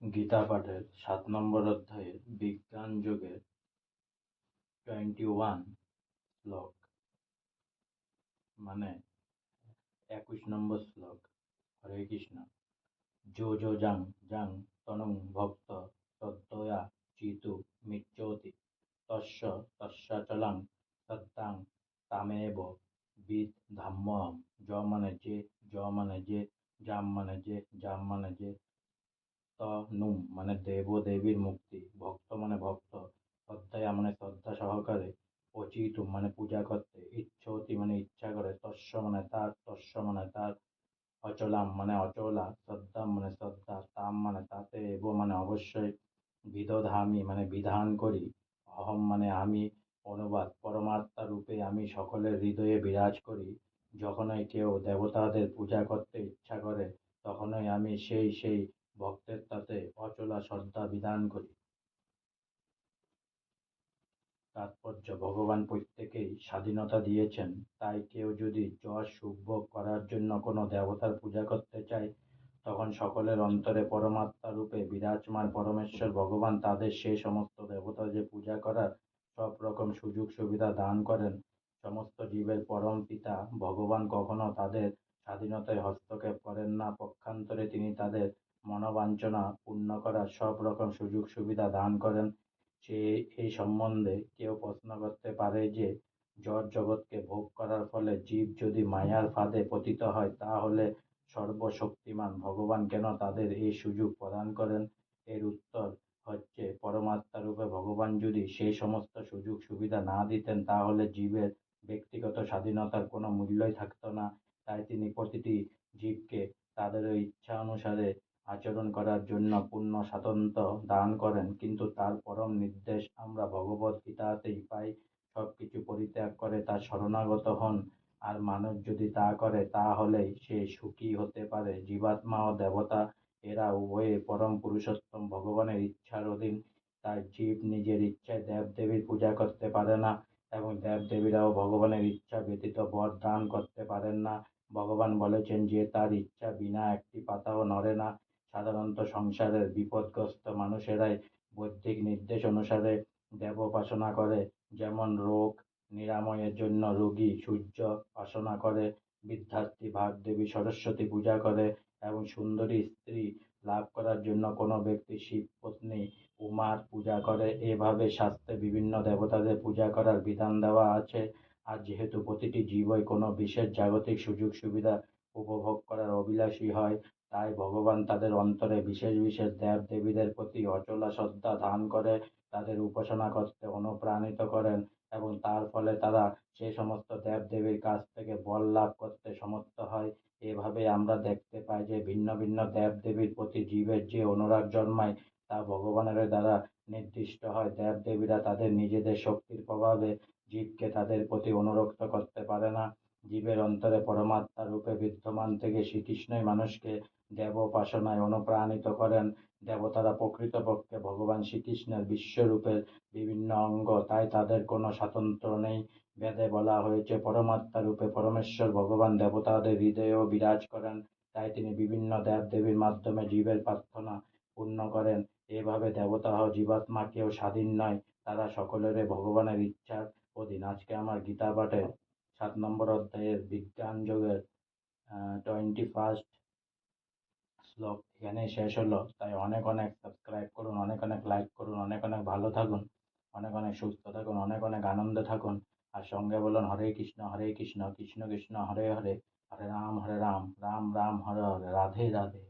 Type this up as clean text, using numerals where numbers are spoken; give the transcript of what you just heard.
গীতা পাঠের ৭ নম্বর অধ্যায়ের বিজ্ঞান যোগের 21 শ্লোক, মানে ২১ নম্বর শ্লোক। হরে কৃষ্ণ। যো যো যাং যাং তনুং ভক্ত শ্রদ্ধয়া চিতু মিচ্ছতি তস্য তস্যাচলং সত্তাং তামেব বিদ ধাম্যহম। য মানে যে, য মানে যে, জাম মানে যে, জাম মানে যে, নুম মানে দেব দেবীর মুক্তি, ভক্ত মানে ভক্ত, শ্রদ্ধয়া মানে শ্রদ্ধা সহকারে, অচিতুম মানে পূজা করতে, ইচ্ছতি মানে ইচ্ছা করে, তস্য মানে তার, তস্য মানে তার, অচলাম মানে অচলা, শ্রদ্ধাম মানে শ্রদ্ধা, তাম মানে তাতে, এব মানে অবশ্যই, বিদধামি মানে বিধান করি, অহম মানে আমি, অনুবাদ পরমাত্মা রূপে আমি সকলের হৃদয়ে বিরাজ করি। যখনই কেউ দেবতাদের পূজা করতে ইচ্ছা করে, তখনই আমি সেই ভক্তের তাতে অচলা শ্রদ্ধা বিধান করি। তাৎপর্য: ভগবান প্রত্যেকেই স্বাধীনতা দিয়েছেন, তাই কেউ যদি যশ সুখ ভোগ করার জন্য কোনো দেবতার পূজা করতে চায়, তখন সকলের অন্তরে পরমাত্মা রূপে বিরাজমান পরমেশ্বর ভগবান তাদের সেই সমস্ত দেবতাদের পূজা করার সব রকম সুযোগ সুবিধা দান করেন। সমস্ত জীবের পরম পিতা ভগবান কখনো তাদের স্বাধীনতায় হস্তক্ষেপ করেন না, পক্ষান্তরে তিনি তাদের মনোবাঞ্ছনা পূর্ণ করার সব রকম সুযোগ সুবিধা দান করেন। সে এই সম্বন্ধে কেউ প্রশ্ন করতে পারে যে, জড় জগৎকে ভোগ করার ফলে জীব যদি মায়ার ফাঁদে পতিত হয়, তাহলে সর্বশক্তিমান ভগবান কেন তাদের এই সুযোগ প্রদান করেন? এর উত্তর হচ্ছে, পরমাত্মা রূপে ভগবান যদি সেই সমস্ত সুযোগ সুবিধা না দিতেন, তাহলে জীবের ব্যক্তিগত স্বাধীনতার কোনো মূল্যই থাকতো না। তাই তিনি প্রতিটি জীবকে তাদের ইচ্ছা অনুসারে আচরণ করার জন্য পূর্ণ স্বাতন্ত্র্য দান করেন। কিন্তু তার পরম নির্দেশ আমরা ভগবৎ গীতাতেই পাই, সবকিছু পরিত্যাগ করে তার শরণাগত হন। আর মানুষ যদি তা করে, তাহলেই সে সুখী হতে পারে। জীবাত্মা ও দেবতা এরা উভয়ে পরম পুরুষোত্তম ভগবানের ইচ্ছার অধীন। তাই জীব নিজের ইচ্ছায় দেব দেবীর পূজা করতে পারে না, এবং দেব দেবীরাও ভগবানের ইচ্ছা ব্যতীত বর দান করতে পারেন না। ভগবান বলেছেন যে তার ইচ্ছা বিনা একটি পাতাও নড়ে না। সাধারণত সংসারের বিপদগ্রস্ত মানুষেরাই বৈদিক নির্দেশ অনুসারে দেবোপাসনা করে। যেমন রোগ নিরাময়ের জন্য রোগী সূর্য উপাসনা করে, বিদ্যার্থী ভাগদেবী সরস্বতী পূজা করে, এবং সুন্দরী স্ত্রী লাভ করার জন্য কোনো ব্যক্তি শিব পত্নী উমার পূজা করে। এভাবে শাস্ত্রে বিভিন্ন দেবতাদের পূজা করার বিধান দেওয়া আছে। আর যেহেতু প্রতিটি জীবই কোনো বিশেষ জাগতিক সুযোগ সুবিধা উপভোগ করার অভিলাষী হয়, তাই ভগবান তাদের অন্তরে বিশেষ বিশেষ দেব দেবীদের প্রতি অচলা শ্রদ্ধা দান করে, তাদের উপাসনা করতে অনুপ্রাণিত করেন, এবং তার ফলে তারা সে সমস্ত দেব দেবীর কাছ থেকে বর লাভ করতে সমর্থ হয়। এভাবে আমরা দেখতে পাই যে ভিন্ন ভিন্ন দেব দেবীর প্রতি জীবের যে অনুরাগ জন্মায়, তা ভগবানের দ্বারা নির্দিষ্ট হয়। দেব দেবীরা তাদের নিজেদের শক্তির প্রভাবে জীবকে তাদের প্রতি অনুরক্ত করতে পারে না। জীবের অন্তরে পরমাত্মা রূপে বিদ্যমান থেকে শ্রীকৃষ্ণই মানুষকে দেবোপাসনায় অনুপ্রাণিত করেন। দেবতারা প্রকৃতপক্ষে ভগবান শ্রীকৃষ্ণের বিশ্বরূপের বিভিন্ন অঙ্গ, তাই তাদের কোনো স্বাতন্ত্র্য নেই। বেদে বলা হয়েছে, পরমাত্মা রূপে পরমেশ্বর ভগবান দেবতাদের হৃদয়েও বিরাজ করেন, তাই তিনি বিভিন্ন দেব দেবীর মাধ্যমে জীবের প্রার্থনা পূর্ণ করেন। এভাবে দেবতা ও জীবাত্মা কেউ স্বাধীন নয়, তারা সকলেরই ভগবানের ইচ্ছার অধীন। আজকে আমার গীতা পাঠের ৭ নম্বর অধ্যায়ের বিজ্ঞান যোগের 21st শ্লোক এখানেই শেষ হলো। তাই অনেক অনেক সাবস্ক্রাইব করুন, অনেক অনেক লাইক করুন, অনেক অনেক ভালো থাকুন, অনেক অনেক সুস্থ থাকুন, অনেক অনেক আনন্দে থাকুন। আর সঙ্গে বলুন, হরে কৃষ্ণ কৃষ্ণ কৃষ্ণ হরে হরে, হরে রাম রাম রাম হরে হরে, রাধে রাধে।